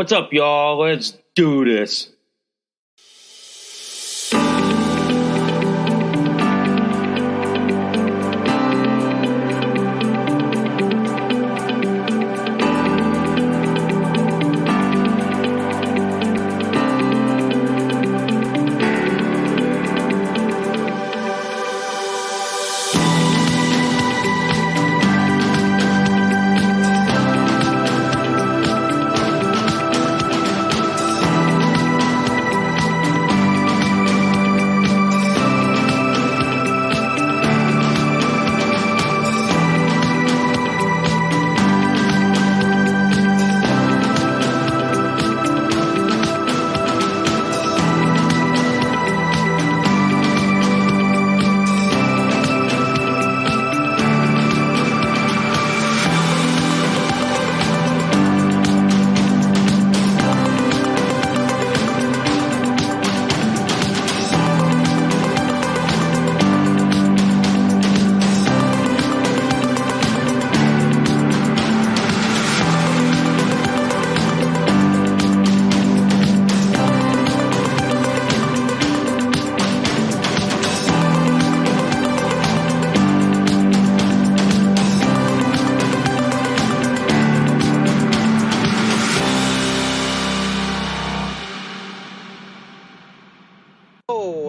What's up, y'all? Let's do this.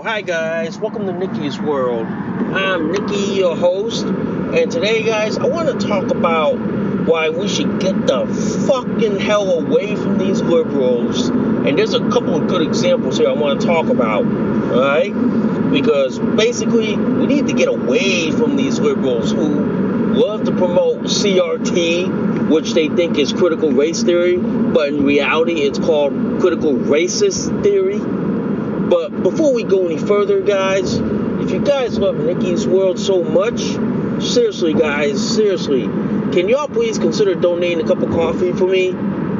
Hi guys, welcome to Nicky's World. I'm Nicky, your host, and today guys, I want to talk about why we should get the fucking hell away from these liberals. And there's a couple of good examples here I want to talk about, alright? Because basically, we need to get away from these liberals who love to promote CRT, which they think is critical race theory, but in reality it's called critical racist theory. But before we go any further, guys, if you guys love Nicky's World so much, seriously, guys, can y'all please consider donating a cup of coffee for me?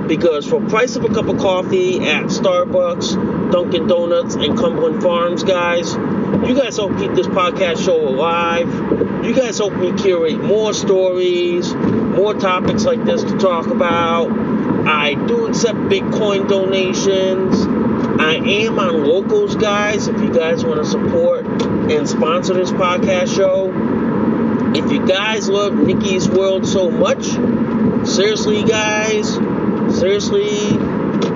Because for the price of a cup of coffee at Starbucks, Dunkin' Donuts, and Cumberland Farms, guys, you guys help keep this podcast show alive. You guys help me curate more stories, more topics like this to talk about. I do accept Bitcoin donations. I am on Locals, guys, if you guys want to support and sponsor this podcast show. If you guys love Nicky's World so much, seriously, guys,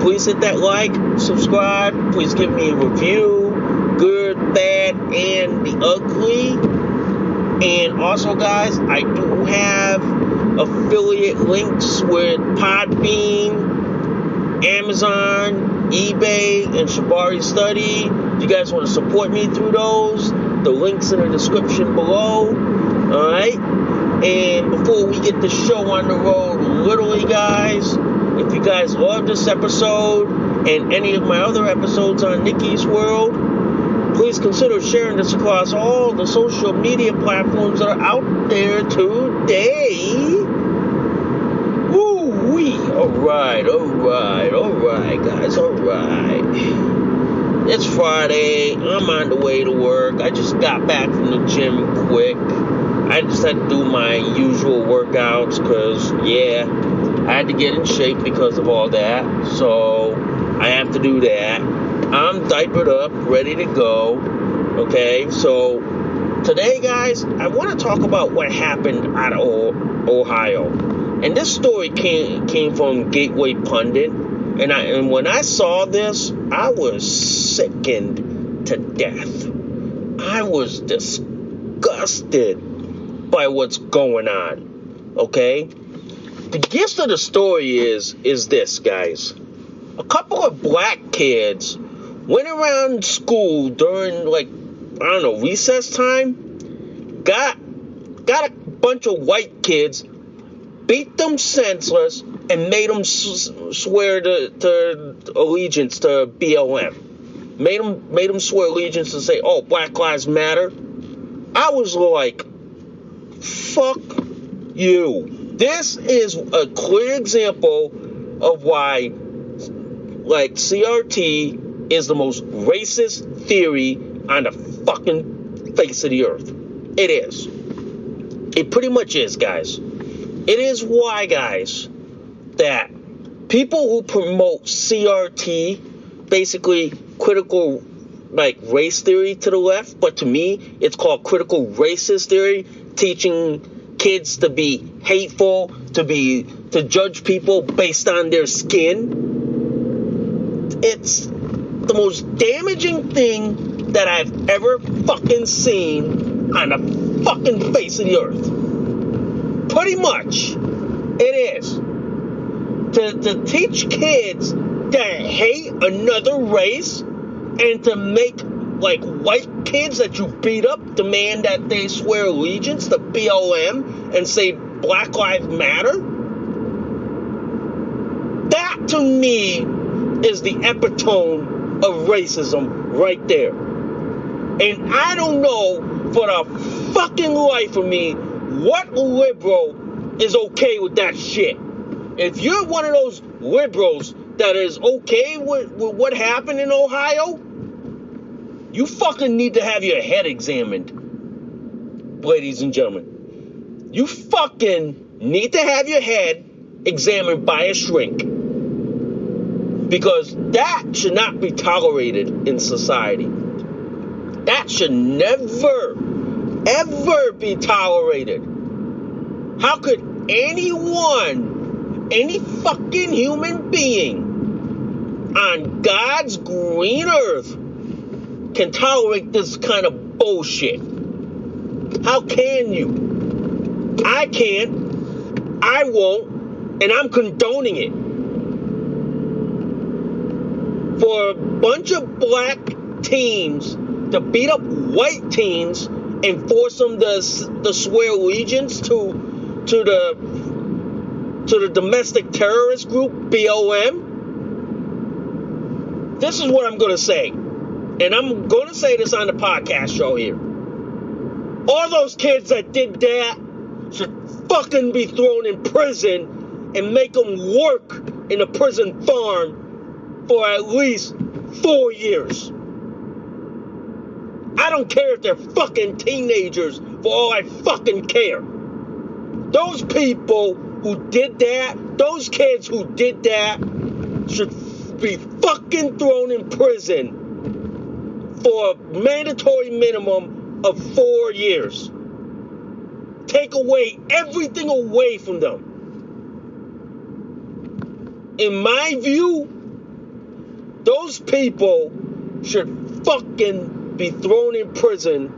please hit that like, subscribe, please give me a review, good, bad, and the ugly. And also, guys, I do have affiliate links with Podbean, Amazon, eBay, and Shibari Study. If you guys want to support me through those, the links in the description below. Alright? And before we get the show on the road, literally, guys, if you guys love this episode and any of my other episodes on Nicky's World, please consider sharing this across all the social media platforms that are out there today. Alright, guys, alright. It's Friday, I'm on the way to work. I just got back from the gym quick. I just had to do my usual workouts because, I had to get in shape because of all that. So, I have to do that. I'm diapered up, ready to go. Okay, so today, guys, I want to talk about what happened out of Ohio. And this story came from Gateway Pundit. And when I saw this, I was sickened to death. I was disgusted by what's going on. Okay? The gist of the story is this, guys. A couple of black kids went around school during, recess time, got a bunch of white kids, beat them senseless, and made them swear to allegiance to BLM. Made them swear allegiance to say, oh, Black Lives Matter. I was like, fuck you. This is a clear example of why, CRT is the most racist theory on the fucking face of the earth. It is. It pretty much is, guys. It is why, guys, that people who promote CRT, basically critical race theory to the left, but to me it's called critical racist theory, teaching kids to be hateful, to judge people based on their skin. It's the most damaging thing that I've ever fucking seen on the fucking face of the earth. Pretty much it is. To teach kids to hate another race and to make white kids that you beat up demand that they swear allegiance to BLM and say Black Lives Matter. That to me is the epitome of racism right there. And I don't know for the fucking life of me what liberal is okay with that shit. If you're one of those liberals that is okay with what happened in Ohio, you fucking need to have your head examined, ladies and gentlemen. You fucking need to have your head examined by a shrink. Because that should not be tolerated in society. That should never, ever be tolerated. How could anyone, any fucking human being on God's green earth can tolerate this kind of bullshit? How can you? I can't, I won't, and I'm condoning it. For a bunch of black teens to beat up white teens and force them to swear allegiance to the domestic terrorist group BLM. This is what I'm going to say. And I'm going to say this on the podcast show here. All those kids that did that should fucking be thrown in prison and make them work in a prison farm for at least 4 years. I don't care if they're fucking teenagers, for all I fucking care. Those people who did that, those kids who did that, should be fucking thrown in prison for a mandatory minimum of 4 years. Take everything away from them. In my view, those people should fucking be thrown in prison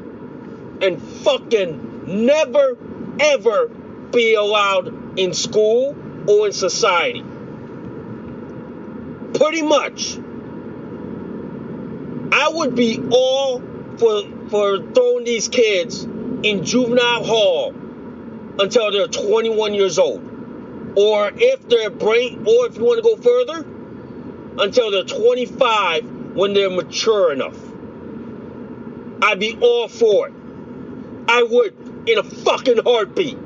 and fucking never, ever be allowed in school or in society. Pretty much. I would be all for throwing these kids in juvenile hall until they're 21 years old. Or if you want to go further, until they're 25 when they're mature enough. I'd be all for it. I would, in a fucking heartbeat.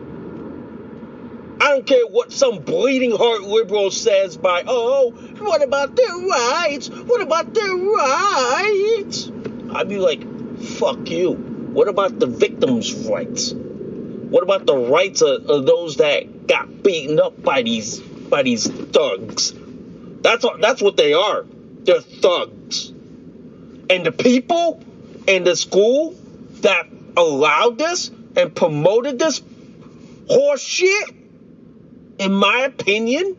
I don't care what some bleeding heart liberal says by, what about their rights? What about their rights? I'd be like, fuck you. What about the victims' rights? What about the rights of those that got beaten up by these thugs? That's what they are. They're thugs. And the people in the school that allowed this and promoted this horse shit, in my opinion,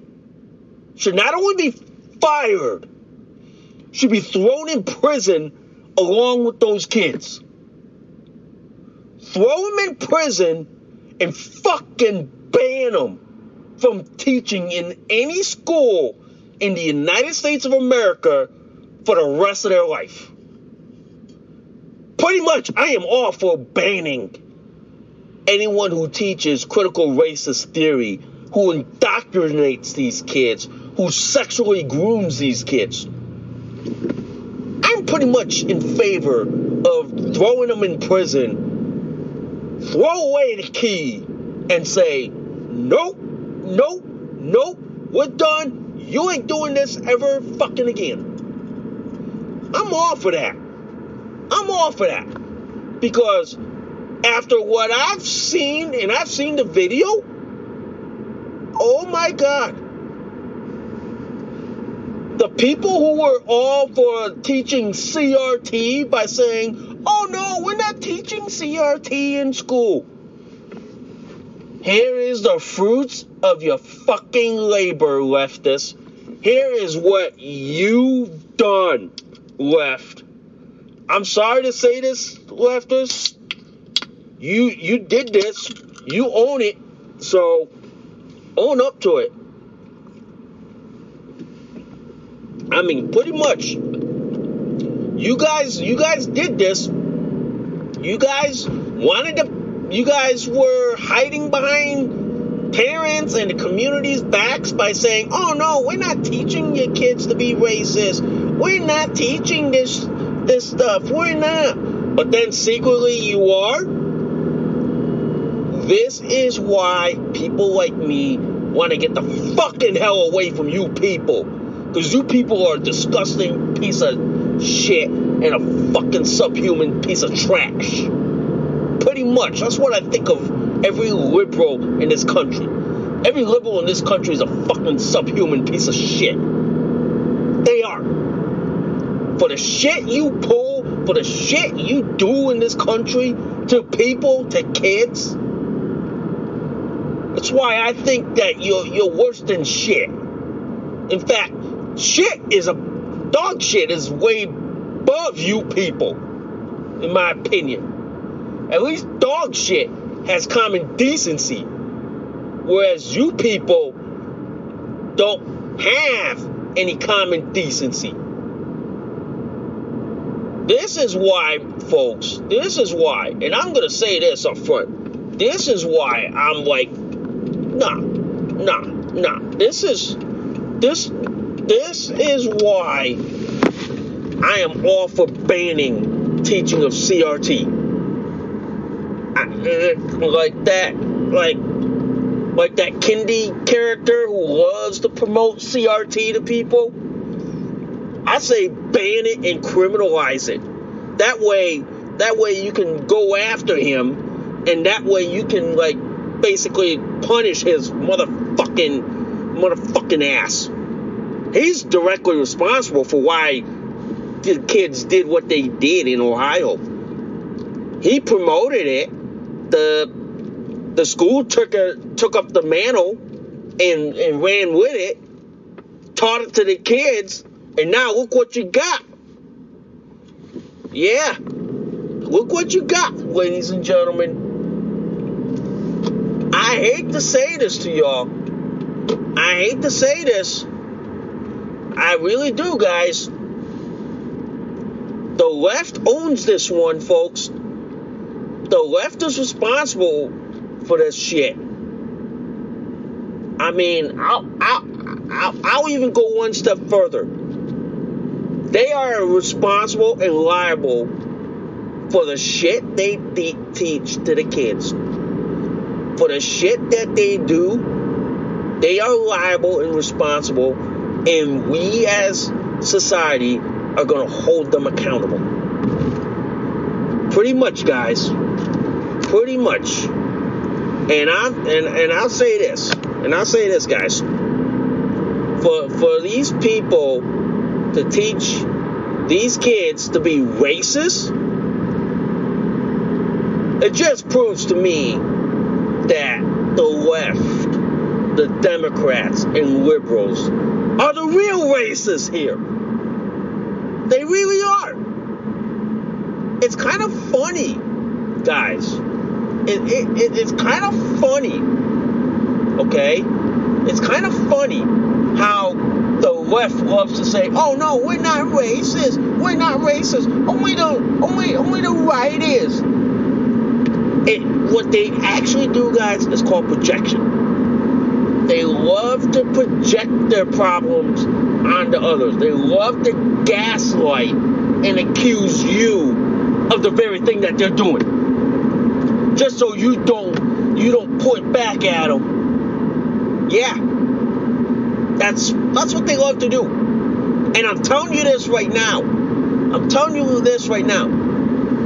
should not only be fired, should be thrown in prison along with those kids. Throw them in prison and fucking ban them from teaching in any school in the United States of America for the rest of their life. Pretty much, I am all for banning anyone who teaches critical racist theory, who indoctrinates these kids, who sexually grooms these kids. I'm pretty much in favor of throwing them in prison, throw away the key, and say, nope, we're done. You ain't doing this ever fucking again. I'm all for that. Because after what I've seen, and I've seen the video, oh my God. The people who were all for teaching CRT by saying, oh no, we're not teaching CRT in school. Here is the fruits of your fucking labor, leftists. Here is what you've done, left. I'm sorry to say this, leftists. You did this. You own it. So own up to it. I mean, pretty much. You guys did this. You guys were hiding behind parents and the community's backs by saying, oh no, we're not teaching your kids to be racist. We're not teaching this stuff. We're not. But then secretly you are. This is why people like me want to get the fucking hell away from you people. Because you people are a disgusting piece of shit and a fucking subhuman piece of trash. Pretty much. That's what I think of every liberal in this country. Every liberal in this country is a fucking subhuman piece of shit. They are. For the shit you pull, for the shit you do in this country to people, to kids. That's why I think that you're worse than shit. In fact, dog shit is way above you people, in my opinion. At least dog shit has common decency, whereas you people don't have any common decency. This is why, folks, and I'm going to say this up front, this is why I'm like, nah. This is why I am all for banning teaching of CRT. Like that Kindy character who loves to promote CRT to people. I say ban it and criminalize it. That way you can go after him, and that way you can basically punish his motherfucking ass. He's directly responsible for why the kids did what they did in Ohio. He promoted it. The school took up the mantle and ran with it, taught it to the kids, and now look what you got. Yeah. Look what you got, ladies and gentlemen. I hate to say this to y'all. I hate to say this. I really do, guys. The left owns this one, folks. The left is responsible for this shit. I mean, I'll even go one step further. They are responsible and liable for the shit they teach to the kids. For the shit that they do, they are liable and responsible, and we as society are going to hold them accountable. Pretty much, guys. Pretty much. And I'll say this. And I'll say this, guys. For these people to teach these kids to be racist, it just proves to me that the left, the Democrats and liberals are the real racists here. They really are. It's kind of funny, guys. It's kind of funny, okay? It's kind of funny how the left loves to say, "Oh no, we're not racist. We're not racist. Only the right is." What they actually do, guys, is called projection. They love to project their problems onto others. They love to gaslight and accuse you of the very thing that they're doing, just so you don't point back at them. Yeah, that's what they love to do. And I'm telling you this right now.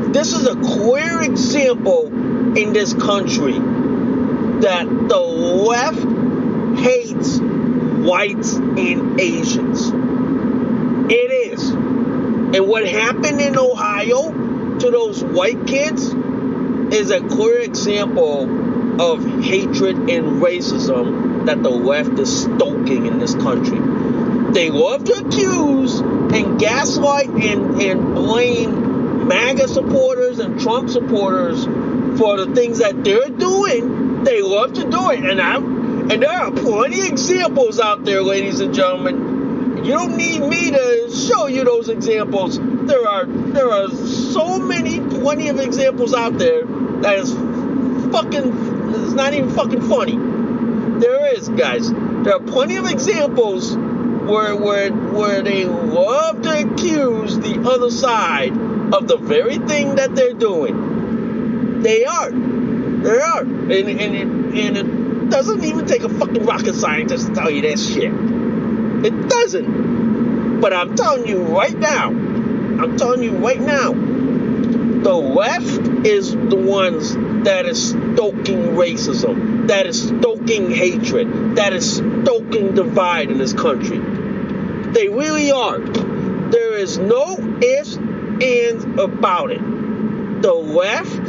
This is a clear example in this country that the left hates whites and Asians. And what happened in Ohio to those white kids is a clear example of hatred and racism that the left is stoking in this country. They love to accuse and gaslight and blame MAGA supporters and Trump supporters for the things that they're doing. They love to do it. And there are plenty of examples out there, ladies and gentlemen. You don't need me to show you those examples. There are plenty of examples out there that is it's not even fucking funny. There is, guys. There are plenty of examples where they love to accuse the other side of the very thing that they're doing. They are. And it doesn't even take a fucking rocket scientist to tell you that shit. It doesn't. But I'm telling you right now, the left is the ones that is stoking racism, that is stoking hatred, that is stoking divide in this country. They really are. There is no ifs, ands about it. The left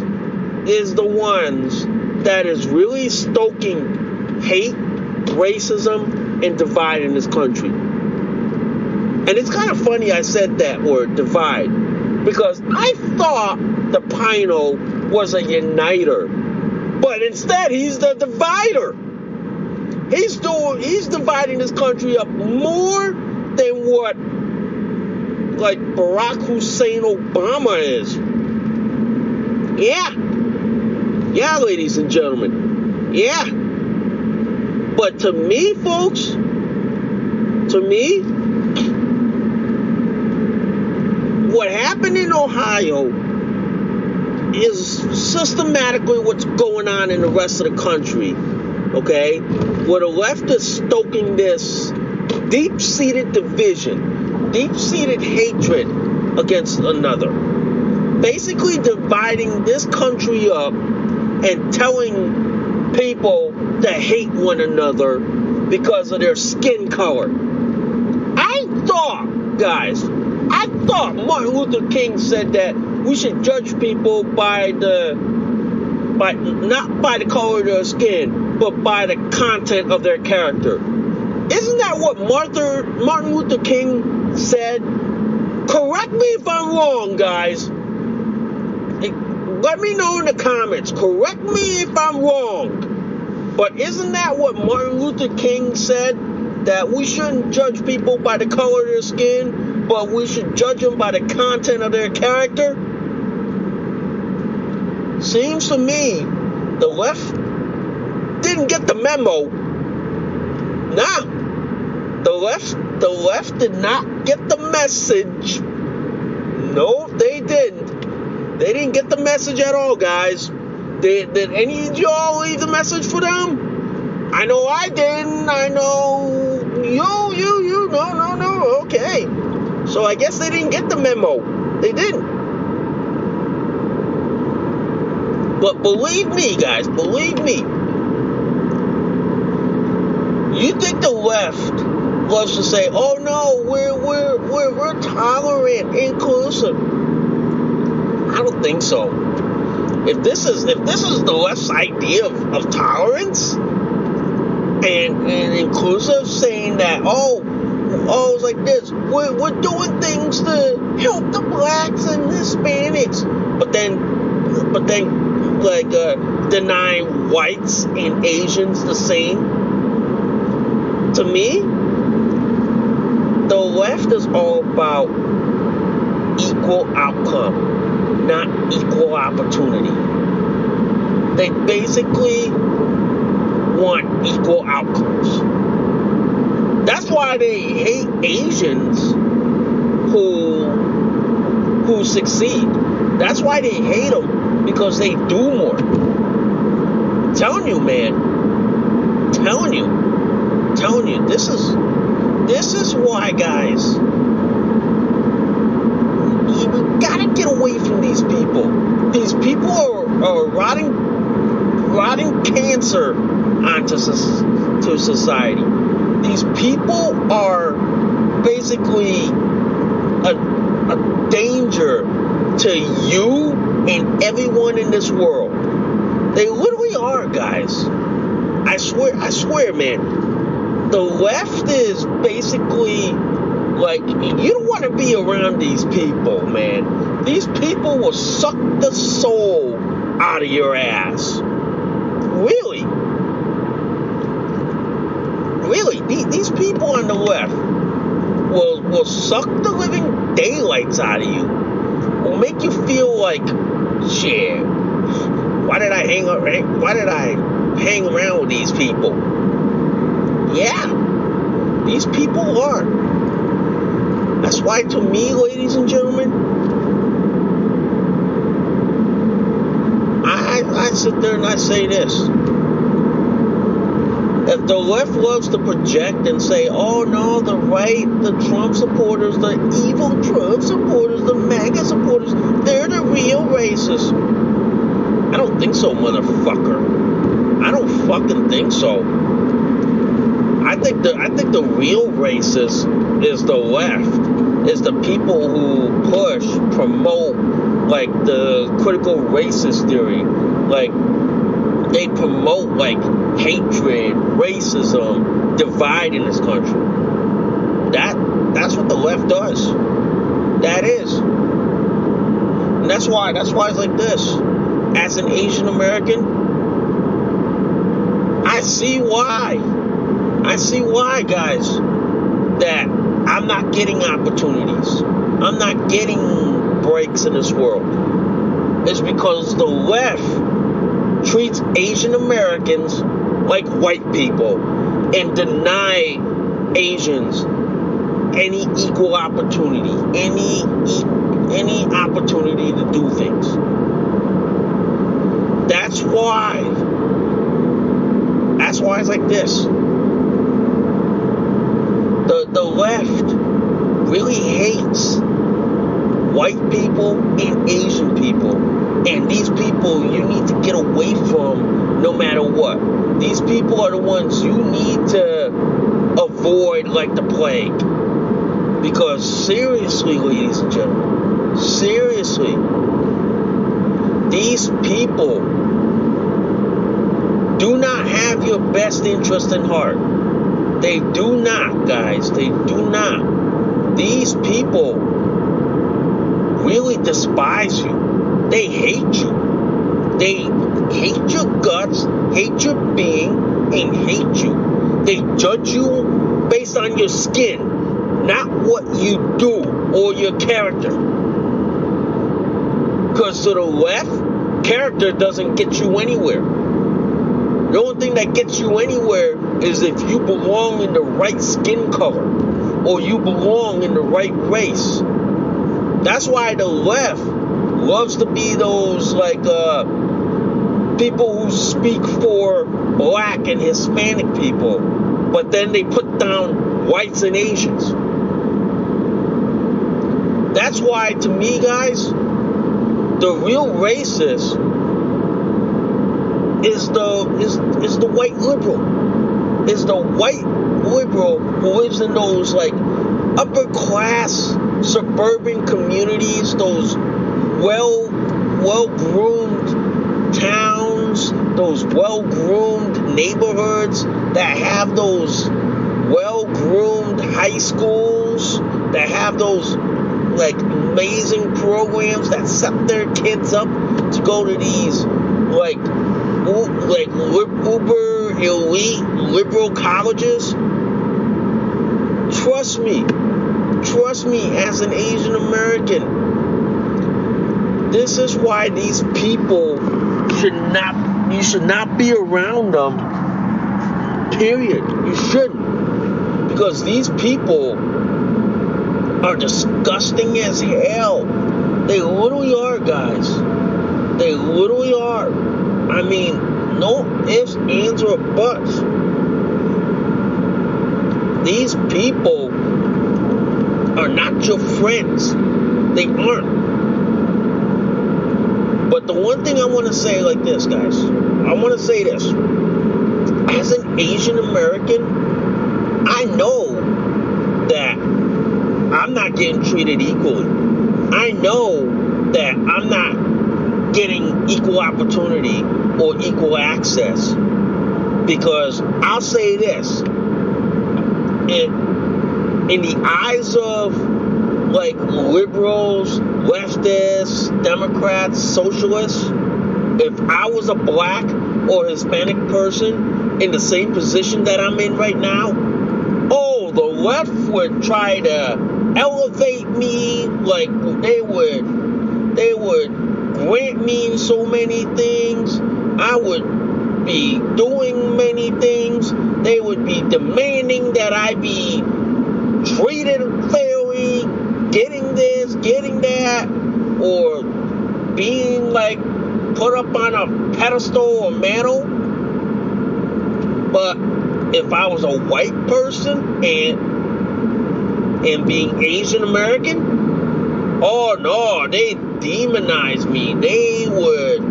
is the ones that is really stoking hate, racism, and divide in this country. And it's kind of funny I said that word, divide, because I thought the Pino was a uniter, but instead he's the divider. He's dividing this country up more than what, like, Barack Hussein Obama is. Yeah, ladies and gentlemen. Yeah. But to me, folks, what happened in Ohio is systematically what's going on in the rest of the country, okay? Where the left is stoking this deep-seated division, deep-seated hatred against another. Basically dividing this country up and telling people to hate one another because of their skin color. I thought Martin Luther King said that we should judge people not by the color of their skin, but by the content of their character. Isn't that what Martin Luther King said? Correct me if I'm wrong, guys. Let me know in the comments. Correct me if I'm wrong. But isn't that what Martin Luther King said? That we shouldn't judge people by the color of their skin, but we should judge them by the content of their character? Seems to me the left didn't get the memo. Nah. The left did not get the message. No, they didn't. They didn't get the message at all, guys. Did any of y'all leave the message for them? I know I didn't. I know you. No. Okay. So I guess they didn't get the memo. They didn't. But believe me, guys, believe me. You think the left loves to say, "Oh no, we're tolerant, inclusive"? I don't think so. If this is the left's idea of tolerance and inclusive, saying that it's like this, we're doing things to help the blacks and Hispanics, but then like denying whites and Asians the same. To me, the left is all about equal outcome, not equal opportunity. They basically want equal outcomes. That's why they hate Asians who succeed. That's why they hate them, because they do more. I'm telling you, man. Telling you, this is why, guys. You gotta get away from these people. These people are rotting cancer onto society. These people are basically a danger to you and everyone in this world. They literally are, guys. I swear, man. The left is basically like, you don't want to be around these people, man. These people will suck the soul out of your ass. Really? Really? These people on the left will suck the living daylights out of you. Will make you feel like, shit, why did I hang around with these people? Yeah, these people are. That's why, to me, ladies and gentlemen, I sit there and I say this. If the left loves to project and say, oh no, the right, the Trump supporters, the evil Trump supporters, the MAGA supporters, they're the real racists. I don't think so, motherfucker. I don't fucking think so. I think the real racist is the left. Is the people who promote, like, the critical racist theory. Like, they promote, like, hatred, racism, divide in this country. That's what the left does. That is. And that's why it's like this. As an Asian American, I see why, guys, that I'm not getting opportunities. I'm not getting breaks in this world. It's because the left treats Asian Americans like white people and deny Asians any equal opportunity, any opportunity to do things. That's why it's like this. The left really hates white people and Asian people. And these people you need to get away from no matter what. These people are the ones you need to avoid like the plague. Because seriously, ladies and gentlemen, seriously, these people do not have your best interest in heart. They do not, guys. They do not. These people really despise you. They hate you. They hate your guts, hate your being, and hate you. They judge you based on your skin, not what you do or your character. Because to the left, character doesn't get you anywhere. The only thing that gets you anywhere is if you belong in the right skin color or you belong in the right race. That's why the left loves to be those like people who speak for black and Hispanic people, but then they put down whites and Asians. That's why, to me, guys, the real racist is the white liberal. Is the white liberal who lives in those like upper class suburban communities, those well-groomed towns, those well-groomed neighborhoods that have those well-groomed high schools, that have those like amazing programs that set their kids up to go to these like uber elite liberal colleges. Trust me, as an Asian American, this is why these people you should not be around them, period. You shouldn't. Because these people are disgusting as hell. They literally are, guys. They literally are. I mean, no ifs, ands, or buts. These people are not your friends. They aren't. But the one thing I want to say like this, guys. I want to say this. As an Asian American, I know that I'm not getting treated equally. I know that I'm not getting equal opportunity or equal access, because I'll say this, in the eyes of like liberals, leftists, Democrats, socialists, if I was a black or Hispanic person in the same position that I'm in right now, oh, the left would try to elevate me, like they would grant me so many things. I would be doing many things. They would be demanding that I be treated fairly, getting this, getting that, or being like put up on a pedestal or mantle. But if I was a white person and being Asian American, oh no, they demonize me. They would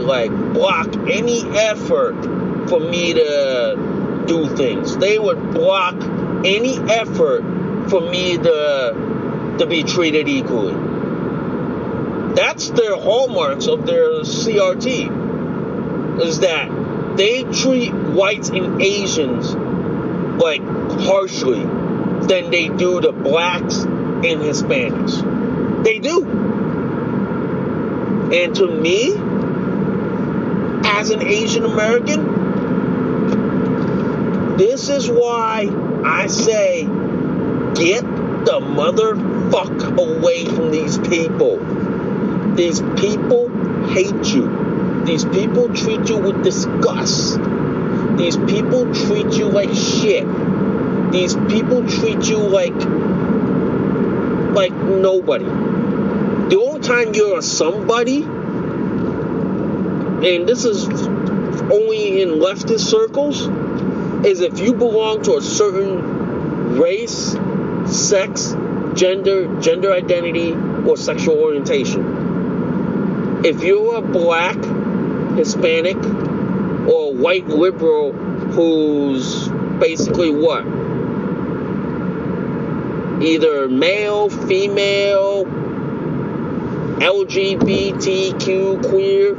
like block any effort for me to do things. They would block any effort for me to be treated equally. That's their hallmarks of their CRT, is that they treat whites and Asians like harshly than they do the blacks and Hispanics. They do. And to me, as an Asian American, this is why I say, get the motherfuck away from these people. These people hate you. These people treat you with disgust. These people treat you like shit. These people treat you like nobody. The only time you're a somebody, and this is only in leftist circles, is if you belong to a certain race, sex, gender identity, or sexual orientation. If you're a black, Hispanic, or white liberal who's basically what? Either male, female, LGBTQ, queer,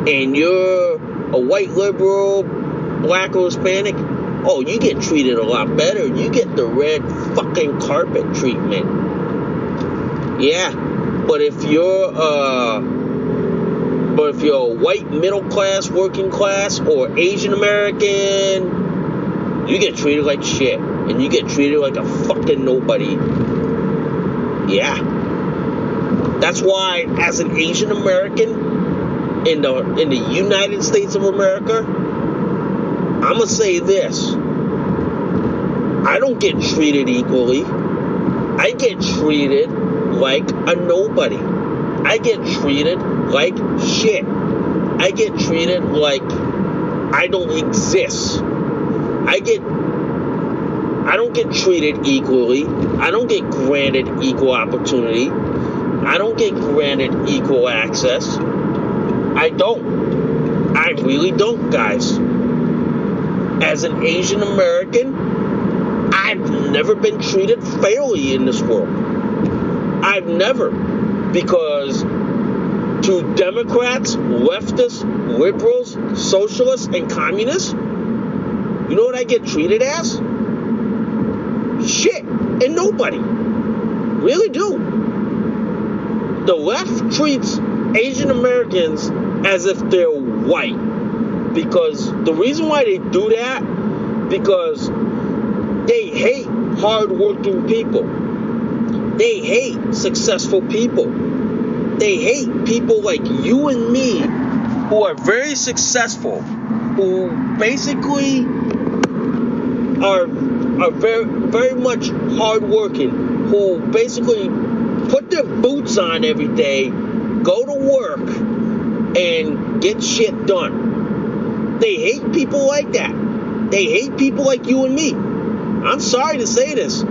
and you're a white liberal, black or Hispanic, oh, you get treated a lot better. You get the red fucking carpet treatment. Yeah, but if you're a white middle class, working class, or Asian American, you get treated like shit, and you get treated like a fucking nobody. Yeah, that's why, as an Asian American in the United States of America, I'ma say this: I don't get treated equally. I get treated like a nobody. I get treated like shit. I get treated like I don't exist. I don't get treated equally. I don't get granted equal opportunity. I don't get granted equal access. I don't. I really don't, guys. As an Asian American, I've never been treated fairly in this world. I've never. Because to Democrats, leftists, liberals, socialists, and communists, you know what I get treated as? Shit and nobody. Really do. The left treats Asian Americans as if they're white. Because the reason why they do that, because they hate hardworking people. They hate successful people. They hate people like you and me who are very successful, who basically are very, very much hardworking, who basically put their boots on every day, go to work, and get shit done. They hate people like that. They hate people like you and me. I'm sorry to say this.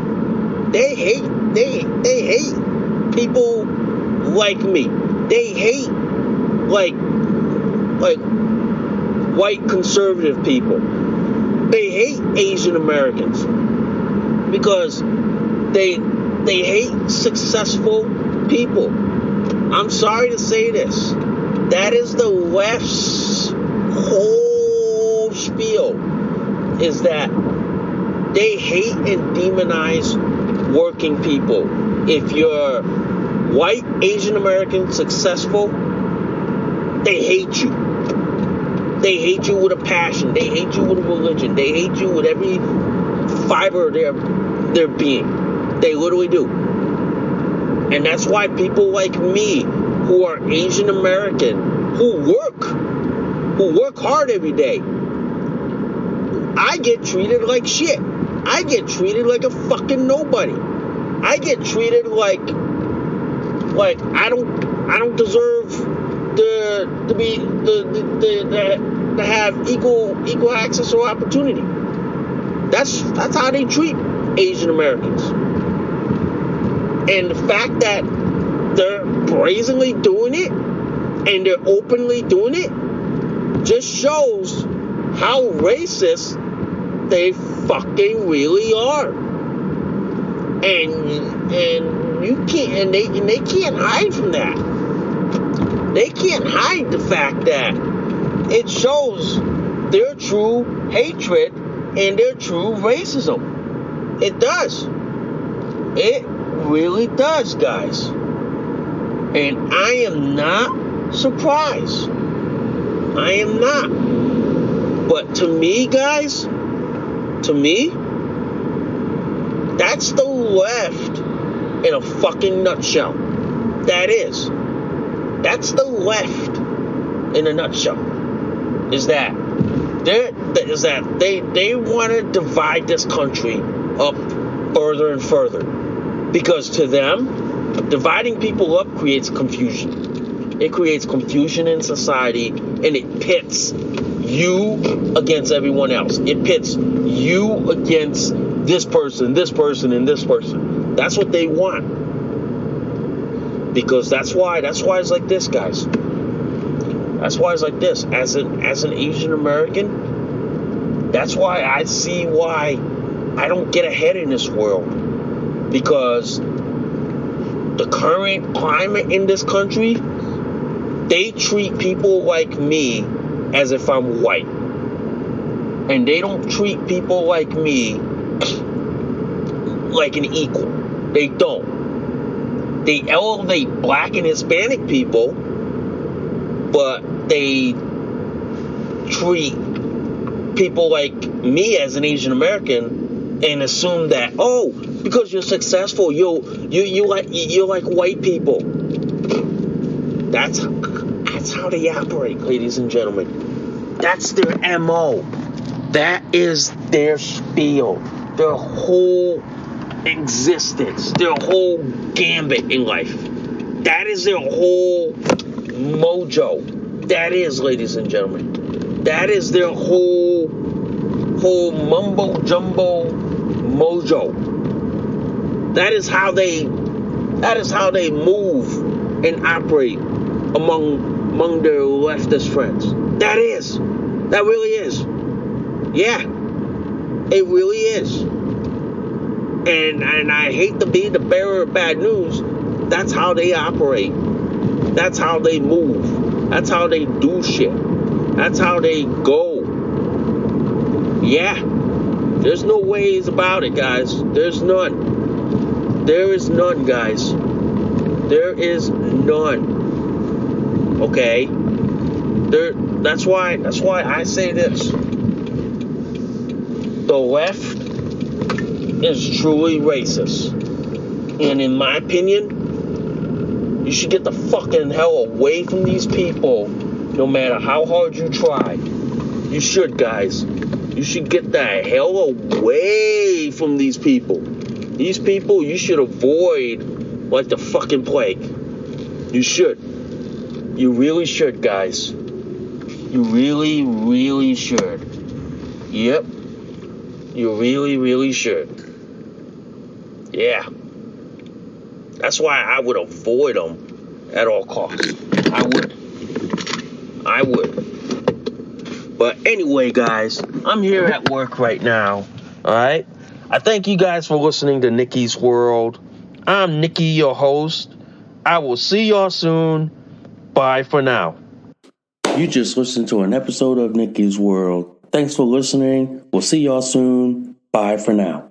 They hate people like me. They hate like white conservative people. They hate Asian Americans because They hate successful people. I'm sorry to say this. That is the left's whole spiel, is that they hate and demonize working people. If you're white, Asian American, successful, they hate you. They hate you with a passion. They hate you with a religion. They hate you with every fiber of their being. They literally do. And that's why people like me, who are Asian American, who work hard every day, I get treated like shit. I get treated like a fucking nobody. I get treated like I don't deserve to have equal access or opportunity. That's how they treat Asian Americans. And the fact that they're brazenly doing it and they're openly doing it just shows how racist they fucking really are. And you can't, and they can't hide from that. They can't hide the fact that it shows their true hatred and their true racism. It does. It really does, guys. And I am not surprised. I am not. But to me, guys, that's the left in a fucking nutshell. That's the left in a nutshell. Is that they want to divide this country up further and further. Because to them, dividing people up creates confusion. It creates confusion in society, and it pits you against everyone else. It pits you against this person, and this person. That's what they want. Because that's why it's like this, guys. That's why it's like this. As an Asian American, that's why I see why I don't get ahead in this world. Because the current climate in this country, they treat people like me as if I'm white. And they don't treat people like me like an equal. They don't. They elevate black and Hispanic people, but they treat people like me as an Asian American and assume that, oh, because you're successful, you're like white people. That's how they operate, ladies and gentlemen. That's their MO. That is their spiel. Their whole existence. Their whole gambit in life. That is their whole mojo. That is, ladies and gentlemen. That is their whole mumbo jumbo mojo. That is how they move and operate among their leftist friends. That really is. Yeah. It really is. And I hate to be the bearer of bad news. That's how they operate. That's how they move. That's how they do shit. That's how they go. Yeah. There's no ways about it, guys. There's none. There is none, guys. There is none. Okay? That's why I say this. The left is truly racist. And in my opinion, you should get the fucking hell away from these people, no matter how hard you try. You should, guys. You should get the hell away from these people. These people you should avoid like the fucking plague. You should. You really should, guys. You really, really should. Yep. You really, really should. Yeah. That's why I would avoid them at all costs. I would. But anyway, guys, I'm here at work right now. Alright? I thank you guys for listening to Nicky's World. I'm Nicky, your host. I will see y'all soon. Bye for now. You just listened to an episode of Nicky's World. Thanks for listening. We'll see y'all soon. Bye for now.